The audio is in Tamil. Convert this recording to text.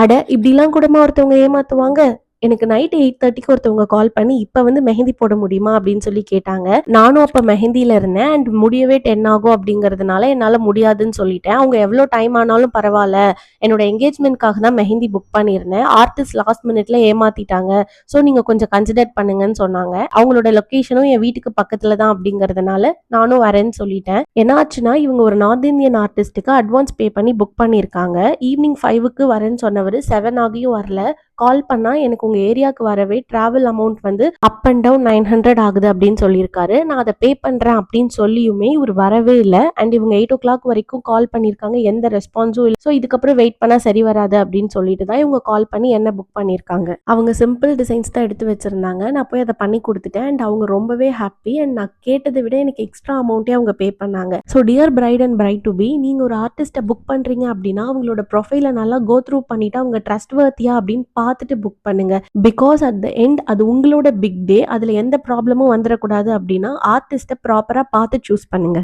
அட இப்படிலாம் கூடமா ஒருத்தவங்க ஏமாத்துவாங்க? எனக்கு நைட் 8:30க்கு ஒருத்தவங்க கால் பண்ணி, "இப்ப வந்து மெஹந்தி போட முடியுமா?" அப்படின்னு சொல்லி கேட்டாங்க. நானும் அப்ப மெஹந்தில இருந்தேன். அண்ட் முடியவே 10 ஆகும் அப்படிங்கிறதுனால, என்னால முடியாதுன்னு சொல்லிட்டேன். அவங்க எவ்வளோ டைம் ஆனாலும் பரவால்ல. என்னோட என்கேஜ்மென்ட்காக தான் மெஹந்தி புக் பண்ணியிருந்தேன். ஆர்டிஸ்ட் லாஸ்ட் மினிட்ல ஏமாத்திட்டாங்க. ஸோ நீங்க கொஞ்சம் கன்சிடர் பண்ணுங்கன்னு சொன்னாங்க. அவங்களோட லொகேஷனும் என் வீட்டுக்கு பக்கத்துல தான் அப்படிங்கிறதுனால, நானும் வரேன்னு சொல்லிட்டேன். என்ன ஆச்சுன்னா, இவங்க ஒரு நார்த் இந்தியன் ஆர்டிஸ்ட்டுக்கு அட்வான்ஸ் பே பண்ணி புக் பண்ணியிருக்காங்க. ஈவினிங் 5க்கு வரேன்னு சொன்னவரு 7 ஆகியும் வரல. கால் பண்ணா எனக்கு உங்க ஏரியாவுக்கு வரவே டிராவல் அமௌண்ட் வந்து அப் அண்ட் டவுன் 900 ஆகுது அப்படின்னு சொல்லியிருக்காரு. நான் அதை பே பண்றேன் அப்படின்னு சொல்லியுமே இவர் வரவே இல்லை. அண்ட் இவங்க 8 வரைக்கும் கால் பண்ணியிருக்காங்க. எந்த ரெஸ்பான்ஸும் இல்லை. ஸோ இதுக்கப்புறம் வெயிட் பண்ணா சரி வராது அப்படின்னு சொல்லிட்டு தான் இவங்க கால் பண்ணி என்ன புக் பண்ணியிருக்காங்க. அவங்க சிம்பிள் டிசைன்ஸ் தான் எடுத்து வச்சிருந்தாங்க. நான் போய் அதை பண்ணி கொடுத்துட்டேன். அண்ட் அவங்க ரொம்பவே ஹாப்பி. அண்ட் நான் கேட்டதை விட எனக்கு எக்ஸ்ட்ரா அமௌண்ட்டே அவங்க பே பண்ணாங்க. So dear bride and bride to be, நீங்க ஒரு ஆர்டிஸ்ட்டை புக் பண்றீங்க அப்படின்னா அவங்களோட ப்ரொஃபைலை நல்லா கோ த்ரூ பண்ணிட்டு அவங்க ட்ரஸ்ட் வர்த்தியா அப்படின்னு பார்த்துட்டு புக் பண்ணுங்க. பிகாஸ் அட் த எண்ட் அது உங்களோட பிக் டே. அதுல எந்த ப்ராப்ளமும் வந்துடக்கூடாது அப்படின்னா ஆர்டிஸ்ட்டை ப்ராப்பரா பார்த்து சூஸ் பண்ணுங்க.